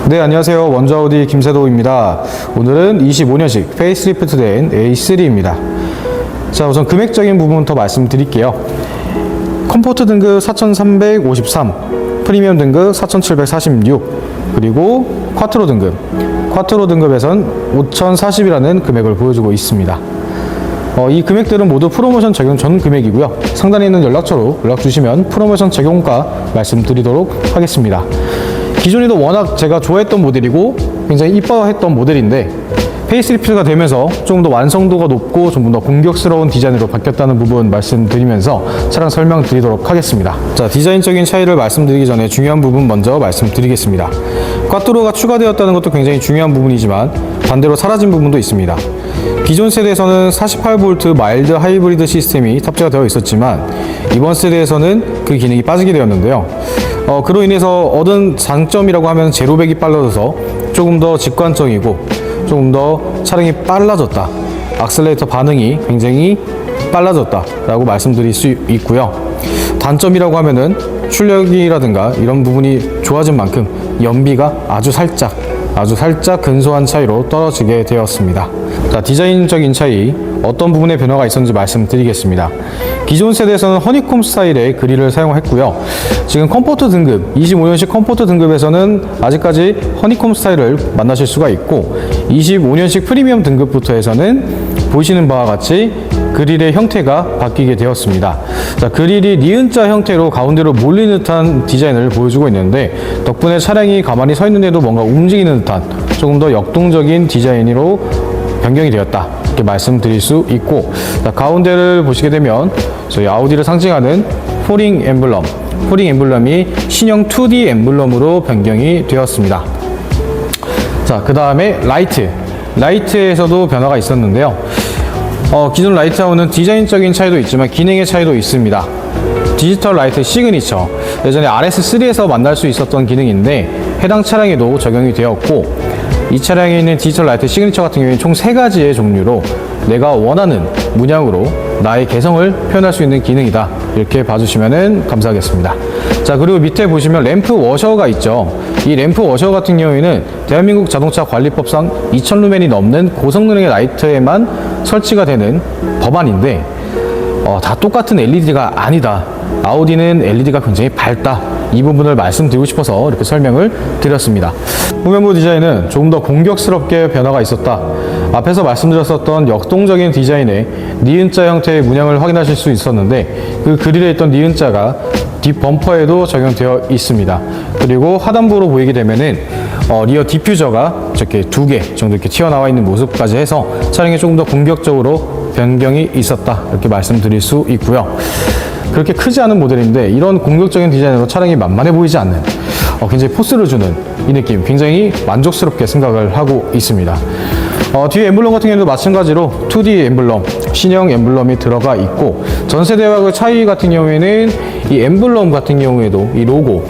네, 안녕하세요. 원조 아우디 김세도입니다. 오늘은 25년식 페이스리프트된 A3입니다. 자, 우선 금액적인 부분부터 말씀드릴게요. 컴포트 등급 4353, 프리미엄 등급 4746, 그리고 쿼트로 등급에선 5040이라는 금액을 보여주고 있습니다. 이 금액들은 모두 프로모션 적용 전 금액이고요. 상단에 있는 연락처로 연락 주시면 프로모션 적용가 말씀드리도록 하겠습니다. 기존에도 워낙 제가 좋아했던 모델이고 굉장히 이뻐했던 모델인데 페이스리프트가 되면서 조금 더 완성도가 높고 좀 더 공격스러운 디자인으로 바뀌었다는 부분 말씀드리면서 차량 설명드리도록 하겠습니다. 자, 디자인적인 차이를 말씀드리기 전에 중요한 부분 먼저 말씀드리겠습니다. 꽈트로가 추가되었다는 것도 굉장히 중요한 부분이지만 반대로 사라진 부분도 있습니다. 기존 세대에서는 48V 마일드 하이브리드 시스템이 탑재가 되어 있었지만 이번 세대에서는 그 기능이 빠지게 되었는데요. 그로 인해서 얻은 장점이라고 하면 제로백이 빨라져서 조금 더 직관적이고 조금 더 차량이 빨라졌다, 악셀레이터 반응이 굉장히 빨라졌다 라고 말씀드릴 수 있고요. 단점이라고 하면은 출력이라든가 이런 부분이 좋아진 만큼 연비가 아주 살짝 근소한 차이로 떨어지게 되었습니다. 자, 디자인적인 차이 어떤 부분에 변화가 있었는지 말씀드리겠습니다. 기존 세대에서는 허니콤 스타일의 그릴을 사용했고요. 지금 컴포트 등급 25년식 컴포트 등급에서는 아직까지 허니콤 스타일을 만나실 수가 있고 25년식 프리미엄 등급부터 해서는 보시는 바와 같이 그릴의 형태가 바뀌게 되었습니다. 자, 그릴이 니은자 형태로 가운데로 몰리는 듯한 디자인을 보여주고 있는데 덕분에 차량이 가만히 서 있는데도 뭔가 움직이는 듯한 조금 더 역동적인 디자인으로 변경이 되었다 이렇게 말씀드릴 수 있고, 자, 가운데를 보시게 되면 저희 아우디를 상징하는 포링 엠블럼이 신형 2D 엠블럼으로 변경이 되었습니다. 자, 그 다음에 라이트에서도 변화가 있었는데요. 기존 라이트하고는 디자인적인 차이도 있지만 기능의 차이도 있습니다. 디지털 라이트 시그니처, 예전에 RS3에서 만날 수 있었던 기능인데 해당 차량에도 적용이 되었고, 이 차량에 있는 디지털 라이트 시그니처 같은 경우에는 총 3가지의 종류로 내가 원하는 문양으로 나의 개성을 표현할 수 있는 기능이다 이렇게 봐주시면 감사하겠습니다. 자, 그리고 밑에 보시면 램프 워셔가 있죠. 이 램프 워셔 같은 경우에는 대한민국 자동차 관리법상 2000루멘이 넘는 고성능의 라이트에만 설치가 되는 법안인데 다 똑같은 LED가 아니다, 아우디는 LED가 굉장히 밝다, 이 부분을 말씀드리고 싶어서 이렇게 설명을 드렸습니다. 후면부 디자인은 조금 더 공격스럽게 변화가 있었다. 앞에서 말씀드렸었던 역동적인 디자인의 니은자 형태의 문양을 확인하실 수 있었는데 그 그릴에 있던 니은자가 뒷 범퍼에도 적용되어 있습니다. 그리고 하단부로 보이게 되면은 리어 디퓨저가 이렇게 2개 정도 이렇게 튀어나와 있는 모습까지 해서 차량이 조금 더 공격적으로 변경이 있었다 이렇게 말씀드릴 수 있고요. 그렇게 크지 않은 모델인데 이런 공격적인 디자인으로 차량이 만만해 보이지 않는 굉장히 포스를 주는 이 느낌, 굉장히 만족스럽게 생각을 하고 있습니다. 뒤에 엠블럼 같은 경우에도 마찬가지로 2D 엠블럼, 신형 엠블럼이 들어가 있고, 전 세대와 그 차이 같은 경우에는 이 엠블럼 같은 경우에도 이 로고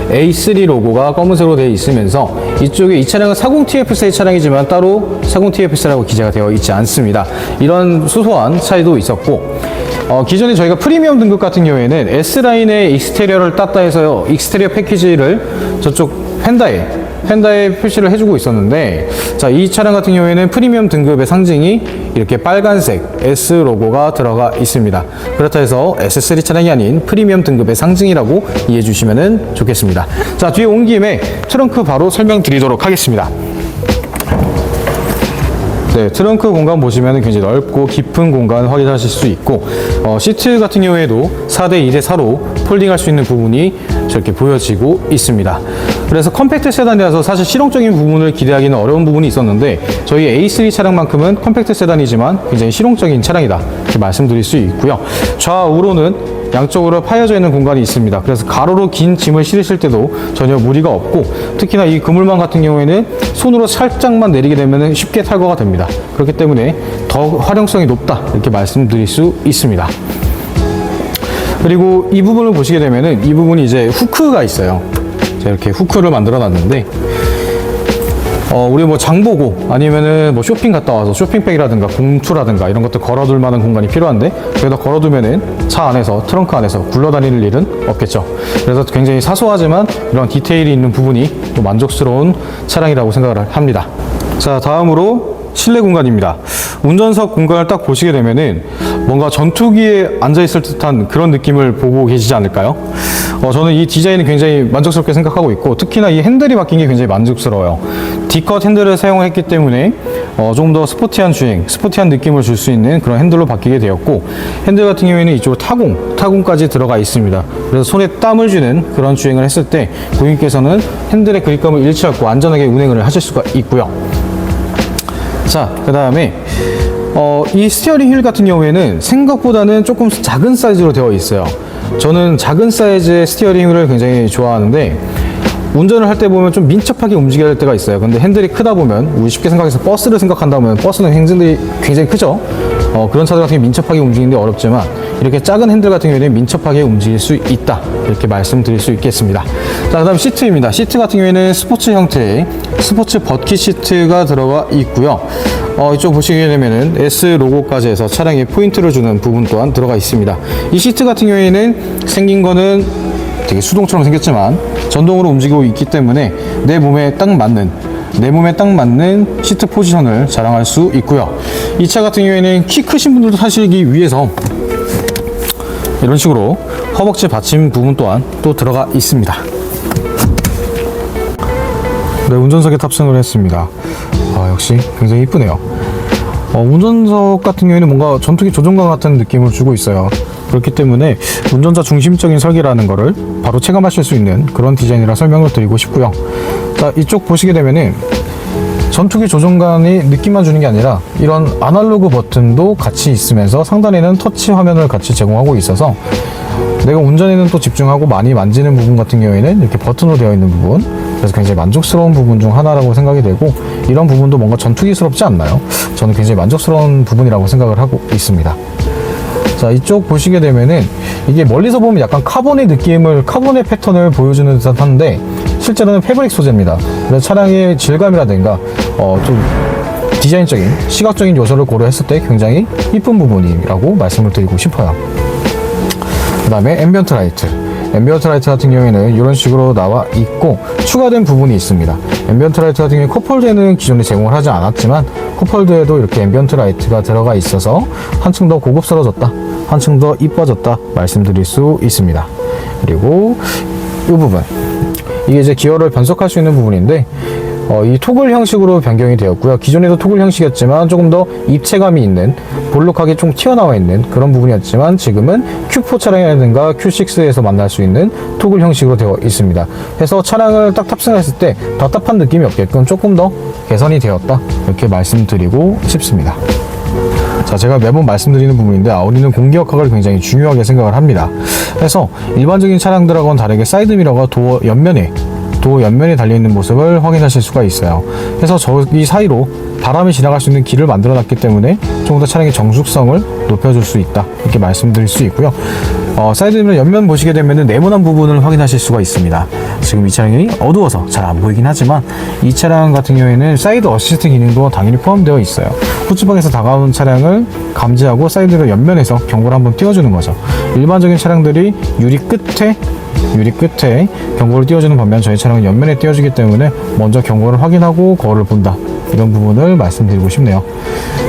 A3 로고가 검은색으로 되어 있으면서 이쪽에 이 차량은 40TF3 차량이지만 따로 40TF3라고 기재가 되어 있지 않습니다. 이런 소소한 차이도 있었고, 기존에 저희가 프리미엄 등급 같은 경우에는 S라인의 익스테리어를 땄다 해서 익스테리어 패키지를 저쪽 펜다에 표시를 해주고 있었는데, 자, 이 차량 같은 경우에는 프리미엄 등급의 상징이 이렇게 빨간색 S 로고가 들어가 있습니다. 그렇다 해서 S3 차량이 아닌 프리미엄 등급의 상징이라고 이해해 주시면 좋겠습니다. 자, 뒤에 온 김에 트렁크 바로 설명드리도록 하겠습니다. 네, 트렁크 공간 보시면 굉장히 넓고 깊은 공간 확인하실 수 있고, 시트 같은 경우에도 4대 2대 4로 폴딩할 수 있는 부분이 저렇게 보여지고 있습니다. 그래서 컴팩트 세단이라서 사실 실용적인 부분을 기대하기는 어려운 부분이 있었는데 저희 A3 차량만큼은 컴팩트 세단이지만 굉장히 실용적인 차량이다 이렇게 말씀드릴 수 있고요. 좌우로는 양쪽으로 파여져 있는 공간이 있습니다. 그래서 가로로 긴 짐을 실으실 때도 전혀 무리가 없고, 특히나 이 그물망 같은 경우에는 손으로 살짝만 내리게 되면 쉽게 탈거가 됩니다. 그렇기 때문에 더 활용성이 높다 이렇게 말씀드릴 수 있습니다. 그리고 이 부분을 보시게 되면은 이 부분이 이제 후크가 있어요. 제가 이렇게 후크를 만들어 놨는데 우리 뭐 장보고 아니면은 뭐 쇼핑 갔다 와서 쇼핑백이라든가 봉투라든가 이런 것들 걸어둘 만한 공간이 필요한데 여기다 걸어두면은 차 안에서 트렁크 안에서 굴러다니는 일은 없겠죠. 그래서 굉장히 사소하지만 이런 디테일이 있는 부분이 또 만족스러운 차량이라고 생각을 합니다. 자, 다음으로 실내 공간입니다. 운전석 공간을 딱 보시게 되면은 뭔가 전투기에 앉아있을 듯한 그런 느낌을 보고 계시지 않을까요? 저는 이 디자인이 굉장히 만족스럽게 생각하고 있고, 특히나 이 핸들이 바뀐 게 굉장히 만족스러워요. D컷 핸들을 사용했기 때문에 좀 더 스포티한 주행, 스포티한 느낌을 줄 수 있는 그런 핸들로 바뀌게 되었고, 핸들 같은 경우에는 이쪽으로 타공까지 들어가 있습니다. 그래서 손에 땀을 쥐는 그런 주행을 했을 때 고객님께서는 핸들의 그립감을 잃지 않고 안전하게 운행을 하실 수가 있고요. 자, 그 다음에 이 스티어링 휠 같은 경우에는 생각보다는 조금 작은 사이즈로 되어 있어요. 저는 작은 사이즈의 스티어링 휠을 굉장히 좋아하는데, 운전을 할 때 보면 좀 민첩하게 움직여야 할 때가 있어요. 근데 핸들이 크다 보면, 우리 쉽게 생각해서 버스를 생각한다면 버스는 핸들이 굉장히 크죠. 그런 차들 같은 경우 민첩하게 움직이는데 어렵지만, 이렇게 작은 핸들 같은 경우에는 민첩하게 움직일 수 있다, 이렇게 말씀드릴 수 있겠습니다. 자, 그 다음 시트입니다. 시트 같은 경우에는 스포츠 형태의 스포츠 버킷 시트가 들어가 있고요. 이쪽 보시게 되면은 S 로고까지 해서 차량에 포인트를 주는 부분 또한 들어가 있습니다. 이 시트 같은 경우에는 생긴 거는 되게 수동처럼 생겼지만 전동으로 움직이고 있기 때문에 내 몸에 딱 맞는 시트 포지션을 자랑할 수 있고요. 이 차 같은 경우에는 키 크신 분들도 타시기 위해서 이런 식으로 허벅지 받침 부분 또한 또 들어가 있습니다. 네, 운전석에 탑승을 했습니다. 역시 굉장히 이쁘네요. 운전석 같은 경우에는 뭔가 전투기 조종관 같은 느낌을 주고 있어요. 그렇기 때문에 운전자 중심적인 설계라는 거를 바로 체감하실 수 있는 그런 디자인이라 설명을 드리고 싶고요. 자, 이쪽 보시게 되면은 전투기 조종관이 느낌만 주는 게 아니라 이런 아날로그 버튼도 같이 있으면서 상단에는 터치 화면을 같이 제공하고 있어서 내가 운전에는 또 집중하고 많이 만지는 부분 같은 경우에는 이렇게 버튼으로 되어 있는 부분, 그래서 굉장히 만족스러운 부분 중 하나라고 생각이 되고, 이런 부분도 뭔가 전투기스럽지 않나요? 저는 굉장히 만족스러운 부분이라고 생각을 하고 있습니다. 자, 이쪽 보시게 되면은 이게 멀리서 보면 약간 카본의 패턴을 보여주는 듯 한데 실제로는 패브릭 소재입니다. 그래서 차량의 질감이라든가 좀 디자인적인 시각적인 요소를 고려했을 때 굉장히 이쁜 부분이라고 말씀을 드리고 싶어요. 그 다음에 앰비언트 라이트 같은 경우에는 이런 식으로 나와 있고 추가된 부분이 있습니다. 앰비언트 라이트 같은 경우에 컵홀더에는 기존에 제공을 하지 않았지만 컵홀더에도 이렇게 앰비언트 라이트가 들어가 있어서 한층 더 고급스러워졌다, 한층 더 이뻐졌다 말씀드릴 수 있습니다. 그리고 이 부분, 이게 이제 기어를 변속할 수 있는 부분인데 이 토글 형식으로 변경이 되었고요. 기존에도 토글 형식이었지만 조금 더 입체감이 있는, 볼록하게 좀 튀어나와 있는 그런 부분이었지만 지금은 Q4 차량이라든가 Q6에서 만날 수 있는 토글 형식으로 되어 있습니다. 그래서 차량을 딱 탑승했을 때 답답한 느낌이 없게끔 조금 더 개선이 되었다, 이렇게 말씀드리고 싶습니다. 자, 제가 매번 말씀드리는 부분인데 아우디는 공기역학을 굉장히 중요하게 생각을 합니다. 그래서 일반적인 차량들하고는 다르게 사이드미러가 도어 옆면에 달려있는 모습을 확인하실 수가 있어요. 그래서 저기 사이로 바람이 지나갈 수 있는 길을 만들어 놨기 때문에 조금 더 차량의 정숙성을 높여줄 수 있다, 이렇게 말씀드릴 수 있고요. 사이드미러 옆면 보시게 되면 네모난 부분을 확인하실 수가 있습니다. 지금 이 차량이 어두워서 잘 안 보이긴 하지만 이 차량 같은 경우에는 사이드 어시스트 기능도 당연히 포함되어 있어요. 후측방에서 다가오는 차량을 감지하고 사이드로 옆면에서 경고를 한번 띄워주는 거죠. 일반적인 차량들이 유리 끝에 경고를 띄워주는 반면 저희 차량은 옆면에 띄워주기 때문에 먼저 경고를 확인하고 거울을 본다, 이런 부분을 말씀드리고 싶네요.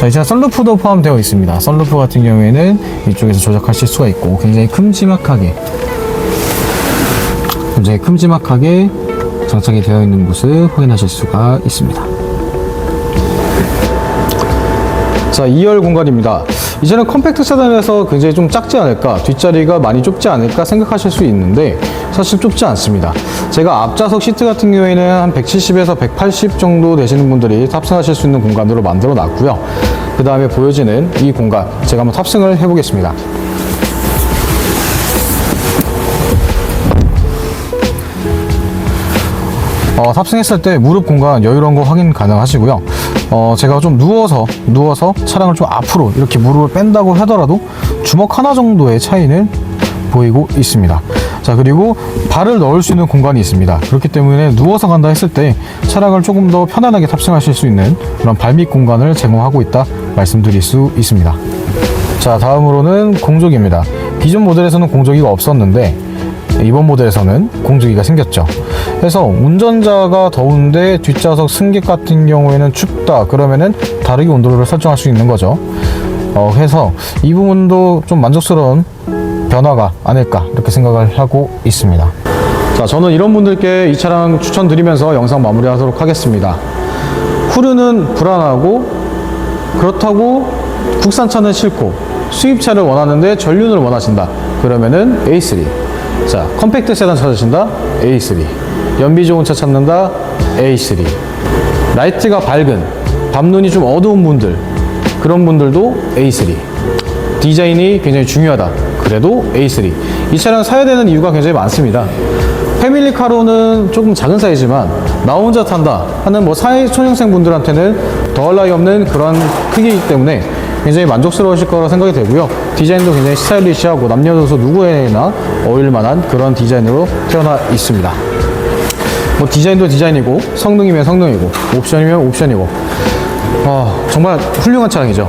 자, 이 차량 썬루프도 포함되어 있습니다. 썬루프 같은 경우에는 이쪽에서 조작하실 수가 있고 굉장히 큼지막하게 장착이 되어 있는 모습 확인하실 수가 있습니다. 자, 2열 공간입니다. 이제는 컴팩트 세단에서 굉장히 좀 작지 않을까, 뒷자리가 많이 좁지 않을까 생각하실 수 있는데 사실 좁지 않습니다. 제가 앞좌석 시트 같은 경우에는 한 170에서 180 정도 되시는 분들이 탑승하실 수 있는 공간으로 만들어 놨고요. 그 다음에 보여지는 이 공간, 제가 한번 탑승을 해보겠습니다. 탑승했을 때 무릎 공간 여유로운 거 확인 가능하시고요. 제가 좀 누워서 차량을 좀 앞으로 이렇게 무릎을 뺀다고 하더라도 주먹 하나 정도의 차이는 보이고 있습니다. 자, 자, 그리고 발을 넣을 수 있는 공간이 있습니다. 그렇기 때문에 누워서 간다 했을 때 차량을 조금 더 편안하게 탑승하실 수 있는 그런 발밑 공간을 제공하고 있다 말씀드릴 수 있습니다. 자, 다음으로는 공조기입니다. 기존 모델에서는 공조기가 없었는데 이번 모델에서는 공조기가 생겼죠. 그래서 운전자가 더운데 뒷좌석 승객 같은 경우에는 춥다 그러면은 다르게 온도를 설정할 수 있는 거죠. 해서 이 부분도 좀 만족스러운 변화가 아닐까 이렇게 생각을 하고 있습니다. 자, 저는 이런 분들께 이 차량 추천드리면서 영상 마무리하도록 하겠습니다. 후륜은 불안하고 그렇다고 국산차는 싫고 수입차를 원하는데 전륜을 원하신다 그러면은 A3. 자, 컴팩트 세단 찾으신다 A3. 연비 좋은 차 찾는다 A3. 라이트가 밝은 밤눈이 좀 어두운 분들, 그런 분들도 A3. 디자인이 굉장히 중요하다 그래도 A3. 이 차량 사야 되는 이유가 굉장히 많습니다. 패밀리카로는 조금 작은 사이즈지만 나 혼자 탄다 하는 뭐 초년생 분들한테는 더할 나위 없는 그런 크기이기 때문에 굉장히 만족스러우실 거라 생각이 되고요. 디자인도 굉장히 스타일리시하고 남녀노소 누구에나 어울릴만한 그런 디자인으로 태어나 있습니다. 뭐 디자인도 디자인이고 성능이면 성능이고 옵션이면 옵션이고 정말 훌륭한 차량이죠.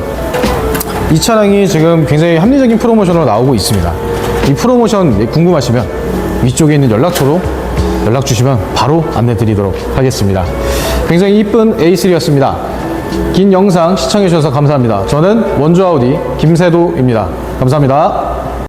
이 차량이 지금 굉장히 합리적인 프로모션으로 나오고 있습니다. 이 프로모션 궁금하시면 위쪽에 있는 연락처로 연락 주시면 바로 안내 드리도록 하겠습니다. 굉장히 이쁜 A3였습니다. 긴 영상 시청해 주셔서 감사합니다. 저는 원주 아우디 김세도입니다. 감사합니다.